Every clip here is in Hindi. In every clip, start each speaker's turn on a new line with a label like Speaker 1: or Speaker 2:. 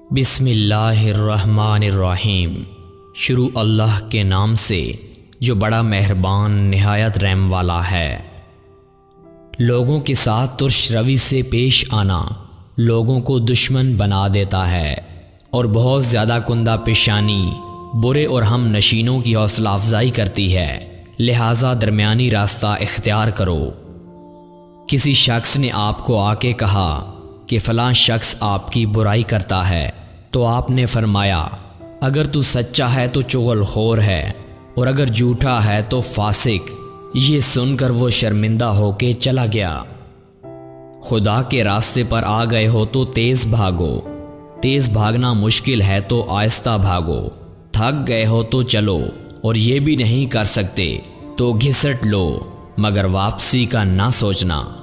Speaker 1: बिस्मिल्लाहिर्रहमानिर्रहीम। शुरू अल्लाह के नाम से जो बड़ा मेहरबान निहायत रहम वाला है। लोगों के साथ तुर्शरवी से पेश आना लोगों को दुश्मन बना देता है और बहुत ज़्यादा कुंदा पेशानी बुरे और हम नशीनों की हौसला अफजाई करती है। लिहाजा दरमियानी रास्ता इख्तियार करो। किसी शख्स ने आपको आके कहा कि फ़लाँ शख्स आपकी बुराई करता है, तो आपने फरमाया अगर तू सच्चा है तो चुगलखोर है और अगर झूठा है तो फासिक। ये सुनकर वो शर्मिंदा होके चला गया। खुदा के रास्ते पर आ गए हो तो तेज़ भागो, तेज़ भागना मुश्किल है तो आहिस्ता भागो। थक गए हो तो चलो और ये भी नहीं कर सकते तो घिसट लो, मगर वापसी का ना सोचना।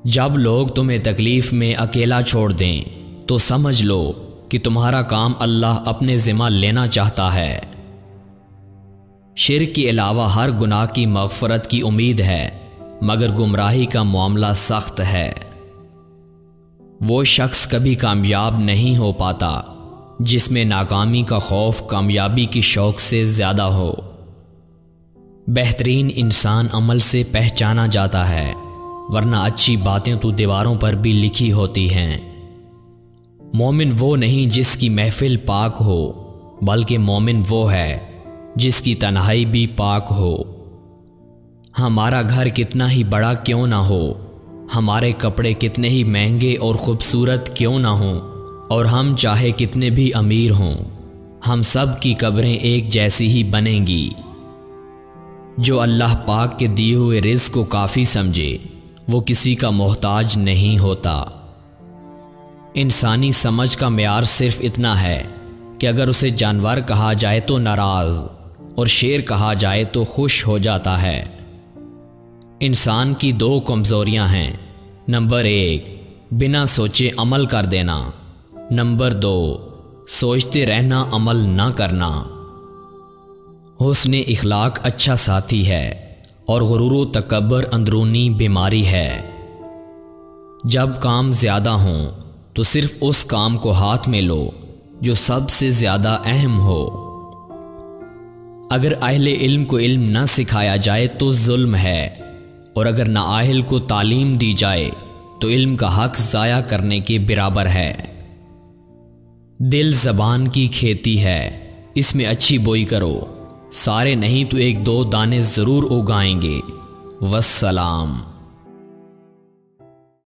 Speaker 1: जब लोग तुम्हें तकलीफ़ में अकेला छोड़ दें तो समझ लो कि तुम्हारा काम अल्लाह अपने ज़िम्मा लेना चाहता है। शिर्क के अलावा हर गुनाह की मग़फ़रत की उम्मीद है, मगर गुमराही का मामला सख्त है। वो शख्स कभी कामयाब नहीं हो पाता जिसमें नाकामी का खौफ कामयाबी की शौक़ से ज़्यादा हो। बेहतरीन इंसान अमल से पहचाना जाता है, वरना अच्छी बातें तो दीवारों पर भी लिखी होती हैं। मोमिन वो नहीं जिसकी महफिल पाक हो, बल्कि मोमिन वो है जिसकी तन्हाई भी पाक हो। हमारा घर कितना ही बड़ा क्यों ना हो, हमारे कपड़े कितने ही महंगे और ख़ूबसूरत क्यों ना हों, और हम चाहे कितने भी अमीर हों, हम सब की कब्रें एक जैसी ही बनेंगी। जो अल्लाह पाक के दिए हुए रिज़्क़ को काफ़ी समझे वो किसी का मोहताज नहीं होता। इंसानी समझ का मेयार सिर्फ इतना है कि अगर उसे जानवर कहा जाए तो नाराज़ और शेर कहा जाए तो खुश हो जाता है। इंसान की दो कमज़ोरियां हैं। नंबर 1, बिना सोचे अमल कर देना। नंबर 2, सोचते रहना अमल ना करना। हुस्न इखलाक अच्छा साथी है और गुरूर व तकब्बर अंदरूनी बीमारी है। जब काम ज़्यादा हों तो सिर्फ उस काम को हाथ में लो जो सबसे ज़्यादा अहम हो। अगर अहले इल्म को इल्म न सिखाया जाए तो जुल्म है, और अगर नाअहल को तालीम दी जाए तो इल्म का हक ज़ाया करने के बराबर है। दिल ज़बान की खेती है, इसमें अच्छी बोई करो। सारे नहीं तो 1-2 दाने ज़रूर उगाएंगे। वस्सलाम।